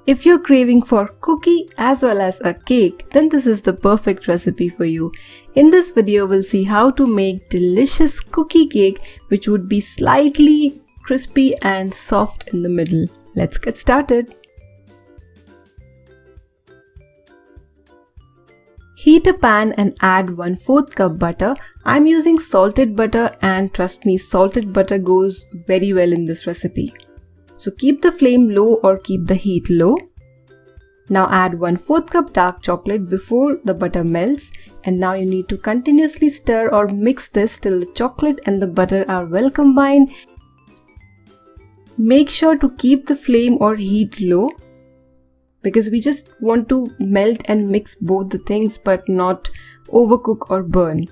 If you're craving for cookie as well as a cake, then this is the perfect recipe for you. In this video, we'll see how to make delicious cookie cake which would be slightly crispy and soft in the middle. Let's get started. Heat a pan and add 1/4 cup butter. I'm using salted butter and trust me, salted butter goes very well in this recipe. So keep the flame low or keep the heat low. Now add 1/4 cup dark chocolate before the butter melts, and now you need to continuously stir or mix this till the chocolate and the butter are well combined. Make sure to keep the flame or heat low because we just want to melt and mix both the things but not overcook or burn.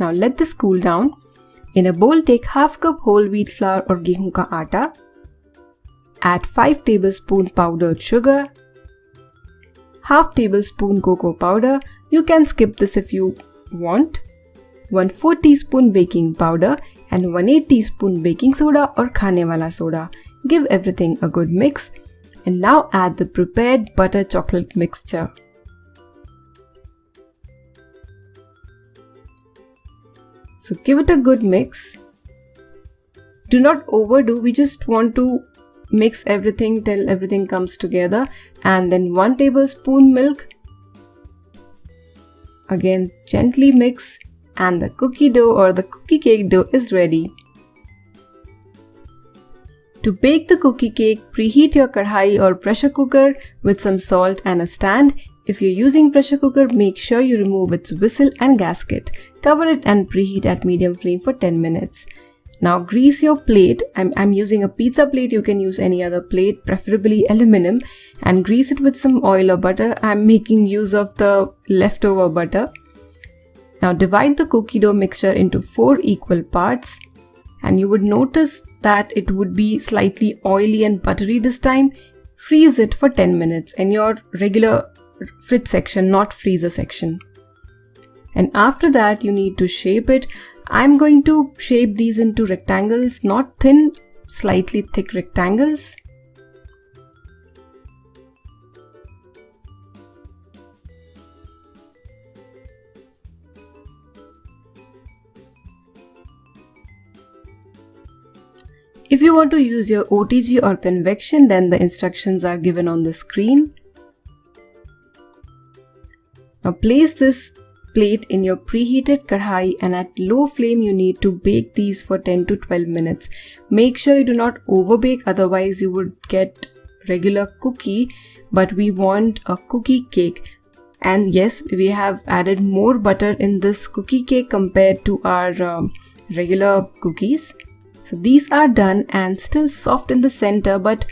Now let this cool down. In a bowl, take half cup whole wheat flour or गेहूं का आटा. Add 5 tablespoon powdered sugar, half tablespoon cocoa powder. You can skip this if you want. 1/4 teaspoon baking powder and 1/8 teaspoon baking soda or khane wala soda. Give everything a good mix and now add the prepared butter chocolate mixture. So give it a good mix. Do not overdo, we just want to mix everything till everything comes together, and then 1 tablespoon milk. Again gently mix and the cookie dough or the cookie cake dough is ready. To bake the cookie cake, preheat your kadhai or pressure cooker with some salt and a stand. If you're using pressure cooker, make sure you remove its whistle and gasket. Cover it and preheat at medium flame for 10 minutes. Now grease your plate. I'm using a pizza plate. You can use any other plate, preferably aluminum, and grease it with some oil or butter. I'm making use of the leftover butter. Now divide the cookie dough mixture into 4 equal parts, and you would notice that it would be slightly oily and buttery this time. Freeze it for 10 minutes in your regular fridge section, not freezer section. And after that, you need to shape it. I'm going to shape these into rectangles, not thin, slightly thick rectangles. If you want to use your OTG or convection, then the instructions are given on the screen. Now place this plate in your preheated kadhai, and at low flame you need to bake these for 10 to 12 minutes. Make sure you do not overbake, otherwise you would get regular cookie, but we want a cookie cake. And yes, we have added more butter in this cookie cake compared to our regular cookies. So these are done and still soft in the center but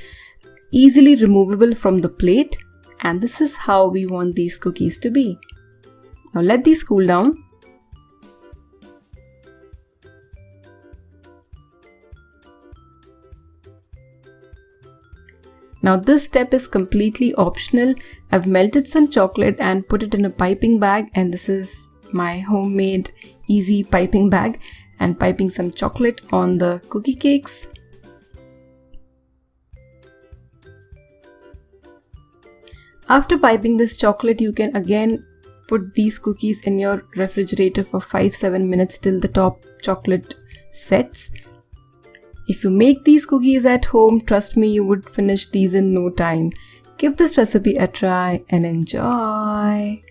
easily removable from the plate, and this is how we want these cookies to be. Now let these cool down. Now this step is completely optional. I've melted some chocolate and put it in a piping bag, and this is my homemade easy piping bag, and piping some chocolate on the cookie cakes. After piping this chocolate, you can again put these cookies in your refrigerator for 5-7 minutes till the top chocolate sets. If you make these cookies at home, trust me, you would finish these in no time. Give this recipe a try and enjoy.